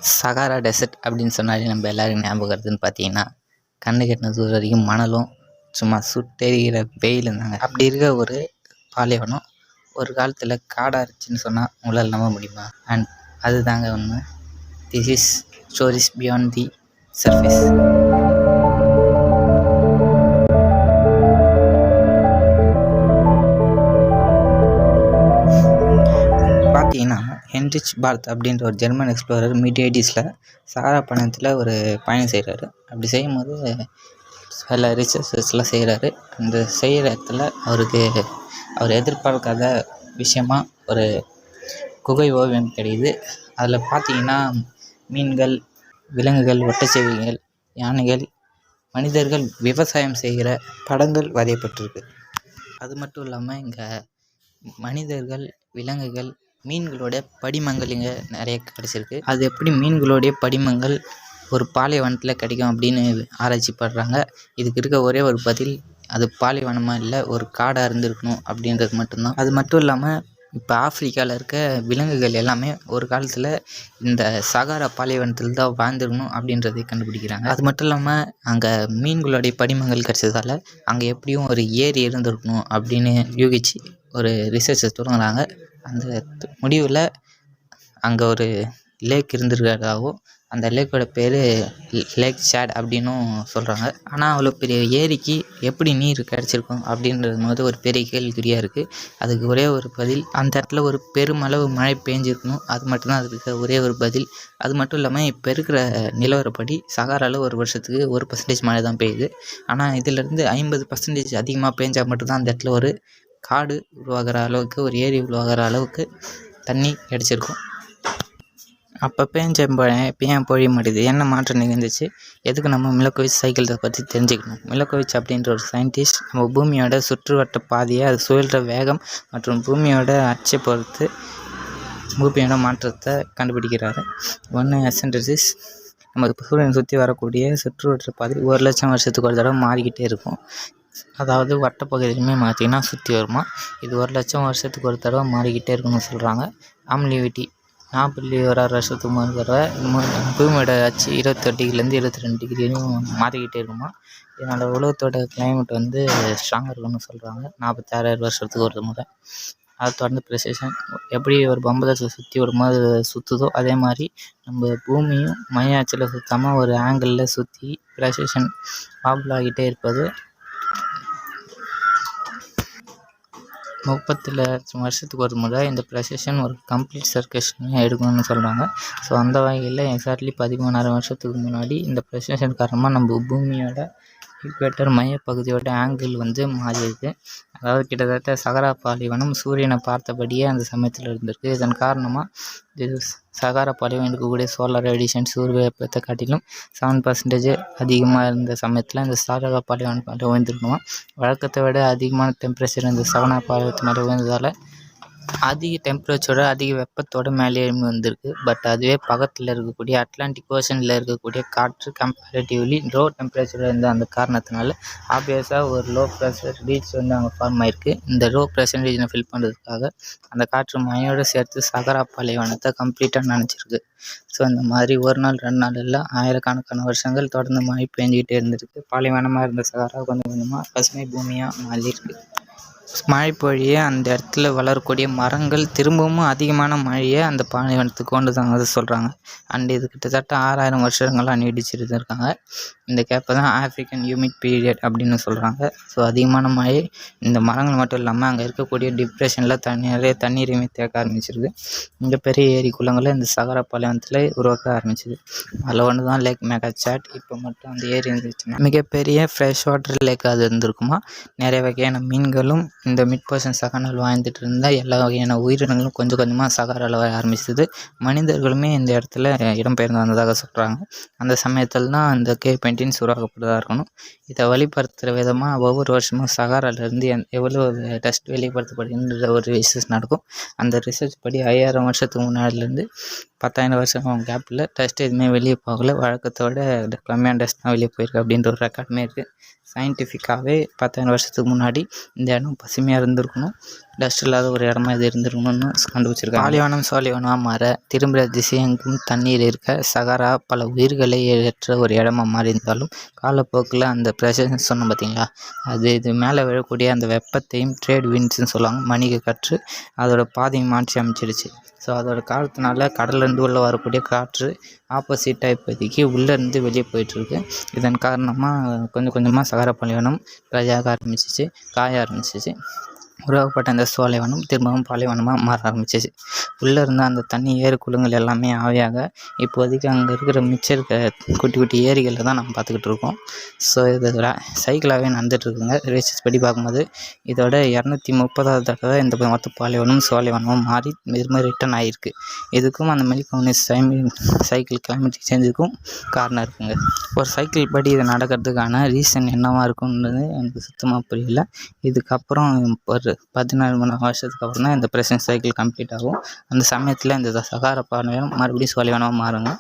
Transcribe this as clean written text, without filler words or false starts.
Sahara dessert அப்படின்னு சொன்னாலே நம்ம எல்லாருக்கும் ஞாபகம் வருதுன்னு பார்த்தீங்கன்னா, கண்ணு கெட்டின தூரம் வரைக்கும் மணலும் சும்மா சுட்டெரிக்கிற வெயிலும் தாங்க. அப்படி இருக்க ஒரு பாலைவனம் ஒரு காலத்தில் காடாக இருந்துச்சுன்னு சொன்னால் உங்களால் நம்ப முடியுமா? அண்ட் அதுதாங்க உண்மை. This is stories beyond the surface. பார்த்தீங்கன்னா, ஹென்ரிச் பார்த் அப்படின்ற ஒரு ஜெர்மன் எக்ஸ்ப்ளோரர் மிட்-80s சகாரா பாலைவனத்தில் ஒரு பயணம் செய்கிறாரு. அப்படி செய்யும்போது சில ரிசர்ச்சஸ்லாம் செய்கிறாரு. அந்த செய்கிற இடத்துல அவர் எதிர்பார்க்காத விஷயமா ஒரு குகை ஓவியம் கிடைக்குது. அதில் பார்த்தீங்கன்னா, மீன்கள், விலங்குகள், ஒட்டச்செவிகள், யானைகள், மனிதர்கள் விவசாயம் செய்கிற படங்கள் வரையப்பட்டிருக்கு. அது மட்டும் இல்லாமல் இங்கே மனிதர்கள், விலங்குகள், மீன்களோட படிமங்கள் இங்கே நிறைய கிடச்சிருக்கு. அது எப்படி மீன்களுடைய படிமங்கள் ஒரு பாலைவனத்தில் கிடைக்கும் அப்படின்னு ஆராய்ச்சி பண்ணுறாங்க. இதுக்கு இருக்க ஒரே ஒரு பதில், அது பாலைவனமாக இல்லை, ஒரு காடாக இருந்திருக்கணும் அப்படின்றது மட்டும்தான். அது மட்டும் இல்லாமல் இப்போ ஆஃப்ரிக்காவில் இருக்க விலங்குகள் எல்லாமே ஒரு காலத்தில் இந்த சகாரா பாலைவனத்தில் தான் வாழ்ந்துருக்கணும் அப்படின்றதை கண்டுபிடிக்கிறாங்க. அது மட்டும் இல்லாமல் அங்கே மீன்களுடைய படிமங்கள் கிடச்சதால அங்கே எப்படியும் ஒரு ஏரி இருந்திருக்கணும் அப்படின்னு யூகிச்சு ஒரு ரிசர்ச்சை தொடங்குறாங்க. அந்த முடிவில் அங்கே ஒரு லேக் இருந்திருக்கிறதாகவும் அந்த லேக்கோட பேர் லேக் சேட் அப்படின்னும் சொல்கிறாங்க. ஆனால் அவ்வளோ பெரிய ஏரிக்கு எப்படி நீர் கிடச்சிருக்கும் அப்படின்றது போது ஒரு பெரிய கேள்விக்குறியாக இருக்குது. அதுக்கு ஒரே ஒரு பதில், அந்த இடத்துல ஒரு பெருமளவு மழை பெஞ்சிருக்கணும். அது மட்டும்தான் அதுக்கு ஒரே ஒரு பதில். அது மட்டும் இல்லாமல் இப்போ இருக்கிற நிலவரப்படி சகாராவில் ஒரு வருஷத்துக்கு 1% மழை தான் பெய்யுது. ஆனால் இதிலேருந்து 50% அதிகமாக பெஞ்சால் மட்டும்தான் அந்த இடத்துல ஒரு காடு உருவாகிற அளவுக்கு, ஒரு ஏரி உருவாகிற அளவுக்கு தண்ணி கிடச்சிருக்கும். அப்போ பேஞ்ச மழை இப்போ ஏன் பொழிய மாட்டேது? என்ன மாற்றம் நிகழ்ந்துச்சு? எதுக்கு நம்ம மிலக்கோவிச் சைக்கிளை பற்றி தெரிஞ்சுக்கணும்? மிலக்கோவிச் அப்படின்ற ஒரு சயின்டிஸ்ட் நம்ம பூமியோட சுற்றுவட்ட பாதையை, அது சுழல்ற வேகம் மற்றும் பூமியோட அச்சை பொறுத்து பூமியோட மாற்றத்தை கண்டுபிடிக்கிறாரு. ஒன்று எசன்ட்ரிசிஸ், நம்ம சூரியனை சுற்றி வரக்கூடிய சுற்றுவட்ட பாதை 1,00,000 வருஷத்துக்கு ஒரு தடவை மாறிக்கிட்டே இருக்கும். அதாவது வட்டப்பகுதியிலுமே பார்த்திங்கன்னா சுற்றி வருமா. இது 1,00,000 வருஷத்துக்கு ஒரு தடவை மாறிக்கிட்டே இருக்குன்னு சொல்கிறாங்க. ஆம்லிவிட்டி 46 வருஷத்துக்கு ஒரு தடவை பூமியோட அச்சு 28 டிகிரிலேருந்து 22 டிகிரியும் மாறிக்கிட்டே இருக்குமா. இதனால் உலகத்தோட கிளைமேட் வந்து ஸ்ட்ராங்காக இருக்குன்னு சொல்கிறாங்க. 46 வருஷத்துக்கு ஒரு முறை. அதை தொடர்ந்து ப்ரெசிஷன், எப்படி ஒரு பம்பை சுற்றி வரும்போது சுற்றுதோ அதே மாதிரி நம்ம பூமியும் மையாச்சில் சுற்றாமல் ஒரு ஆங்கிளில் சுற்றி ப்ரெசிஷன் வாபிள் ஆகிட்டே இருப்பது 30 வருஷத்துக்கு ஒரு முறை இந்த ப்ரெசிஷன் ஒரு கம்ப்ளீட் சர்க்கேஷன் எடுக்கணும்னு சொல்கிறாங்க. ஸோ அந்த வகையில் எக்ஸாக்ட்லி 13,000 வருஷத்துக்கு முன்னாடி இந்த ப்ரெசிஷன் காரணமாக நம்ம பூமியோட ஈக்குவேட்டர் மையப்பகுதியோட ஆங்கிள் வந்து மாறியிருக்கு. அதாவது கிட்டத்தட்ட சகாரா பாலைவனம் சூரியனை பார்த்தபடியே அந்த சமயத்தில் இருந்திருக்கு. இதன் காரணமாக இது சகாரா பாலைவனம் இருக்கக்கூடிய சோலார் ரேடியேஷன் சூரிய வெப்பத்தை காட்டிலும் 7% அதிகமாக இருந்த சமயத்தில் இந்த சகாரா பாலைவனம் மேலே விழுந்திருக்குமா. வழக்கத்தை விட அதிகமான டெம்பரேச்சர் இந்த சகாரா பாலைவனத்து மேலே விழுந்ததால் அதிக டெம்பரேச்சரோட அதிக வெப்பத்தோட மேலே எழும்பி வந்திருக்கு. பட் அதுவே பக்கத்தில் இருக்கக்கூடிய அட்லாண்டிக் ஓஷனில் இருக்கக்கூடிய காற்று கம்பேரிட்டிவ்லி லோ டெம்பரேச்சரில் இருந்த அந்த காரணத்தினால ஆப்வியஸாக ஒரு லோ ப்ரெஷர் ரீச் வந்து அங்கே ஃபார்ம் ஆகிருக்கு. இந்த லோ ப்ரெஷர் ரீஜனை ஃபில் பண்ணுறதுக்காக அந்த காற்று மழையோடு சேர்த்து சகாரா பாலைவனத்தை கம்ப்ளீட்டாக நினச்சிருக்கு. ஸோ இந்த மாதிரி ஒரு நாள் 2 நாள் இல்லை, ஆயிரக்கணக்கான வருஷங்கள் தொடர்ந்து மழை பெஞ்சிக்கிட்டே இருந்திருக்கு. பாலைவனமாக இருந்த சகாரா கொஞ்சம் கொஞ்சமாக பசுமை பூமியாக மாறியிருக்கு. மழை பொழிய அந்த இடத்துல வளரக்கூடிய மரங்கள் திரும்பவும் அதிகமான மழையை அந்த பாலைவனத்துக்கு கொண்டு தாங்க சொல்கிறாங்க. அண்ட் இது கிட்டத்தட்ட 6,000 வருஷங்களாக நீடிச்சிருந்துருக்காங்க. இந்த கேப்பை தான் ஆஃப்ரிக்கன் ஹியூமிட் பீரியட் அப்படின்னு சொல்கிறாங்க. ஸோ அதிகமான மழை இந்த மரங்கள் மட்டும் இல்லாமல் அங்கே இருக்கக்கூடிய டிப்ரெஷனில் நிறைய தண்ணீரையுமே தேக்க ஆரம்பிச்சிருக்கு. இந்த பெரிய ஏரி குளங்களை இந்த சகாரா பாலைவனத்தில் உருவாக்க ஆரம்பிச்சிது. அதில் ஒன்று தான் லேக் மெகாசாட். இப்போ மட்டும் அந்த ஏரி இருந்துச்சுன்னா மிகப்பெரிய ஃப்ரெஷ் வாட்டர் லேக் அது இருந்திருக்குமா. நிறைய வகையான மீன்களும் இந்த மிட் பர்சன் சகாராவில் வாழ்ந்துட்டு இருந்தால் எல்லா வகையான உயிரினங்களும் கொஞ்சம் கொஞ்சமாக சகாராவில் வர ஆரம்பிச்சது. மனிதர்களுமே இந்த இடத்துல இடம்பெயர்ந்து வந்ததாக சொல்கிறாங்க. அந்த சமயத்தில் தான் அந்த கேவ் பெயிண்டிங்ஸ் உருவாக்கப்படுறதா இருக்கணும். இதை வெளிப்படுத்துகிற விதமாக ஒவ்வொரு வருஷமும் சகாராலேருந்து எவ்வளோ டஸ்ட் வெளிப்படுத்தப்படுகின்ற ஒரு ரிசர்ச் நடக்கும். அந்த ரிசர்ச் படி 5,000 வருஷத்துக்கு முன்னாடிலேருந்து 10,000 வருஷம் கேப்பில் டஸ்ட் எதுவுமே வெளியே போகலை. வழக்கத்தோட கம்மியான டஸ்ட் தான் வெளியே போயிருக்கு அப்படின்ற ஒரு ரெக்கார்டுமே இருக்குது. சயின்டிஃபிக்காகவே 10,000 வருஷத்துக்கு முன்னாடி இந்த இடம் பசுமையாக இருந்திருக்கணும், டஸ்ட் இல்லாத ஒரு இடமா இது இருந்திருக்கணும்னு கண்டுபிடிச்சிருக்காங்க. பாலைவனம் சோலைவனமாக மாற திரும்புகிற திசையெங்கும் தண்ணீர் இருக்க சகாரா பல உயிர்களை ஏற்ற ஒரு இடமா மாறி இருந்தாலும் காலப்போக்கில் அந்த பிரஷர் சொன்னோம் பார்த்தீங்களா, இது மேலே விழக்கூடிய அந்த வெப்பத்தையும் ட்ரேட் விண்ட்ஸ்ன்னு சொல்லுவாங்க, வணிக காற்று, அதோட பாதையை மாற்றி அமைச்சிடுச்சு. ஸோ அதோட காரணத்தினால கடல்லேருந்து உள்ளே வரக்கூடிய காற்று ஆப்போசிட்டாக இப்போதைக்கு உள்ளேருந்து வெளியே போயிட்டுருக்கு. இதன் காரணமாக கொஞ்சம் கொஞ்சமாக சகாரா பாலைவனம் ட்ரையாக ஆரம்பிச்சிச்சு, காய ஆரம்பிச்சிச்சு. உருவாக்கப்பட்ட அந்த சோலைவனம் திரும்பவும் பாலைவனமாக மாற ஆரம்பிச்சிச்சு. உள்ளே இருந்த அந்த தண்ணி ஏறு குளங்கள் எல்லாமே ஆவியாக இப்போதைக்கு அங்கே இருக்கிற மிச்சம் இருக்க குட்டி குட்டி ஏரிகளில் தான் நம்ம பார்த்துக்கிட்டு இருக்கோம். ஸோ இது சைக்கிளாகவே நடந்துகிட்ருக்குங்க. ரிசர்ச் படி பார்க்கும்போது இதோட 230வது தடவை இந்த மொத்த பாலைவனம் சோலைவனமும் மாறி திரும்ப ரிட்டர்ன் ஆகிருக்கு. இதுக்கும் அந்த மெலிகோனிஸ் சைக்கிள் கிளைமேட்டிக் சேஞ்சுக்கும் காரணம் இருக்குங்க. ஒரு சைக்கிள் படி இது நடக்கிறதுக்கான ரீசன் என்னவாக இருக்குன்றது எனக்கு சுத்தமாக புரியல. இதுக்கப்புறம் ஒரு 14 மணி வருஷத்துக்கு அப்புறம் தான் இந்த பிரசன்ட் சைக்கிள் கம்ப்ளீட் ஆகும். அந்த சமயத்தில் இந்த சகாரா பாலைவனம் மறுபடியும் சோலைவனமாக மாறுங்க.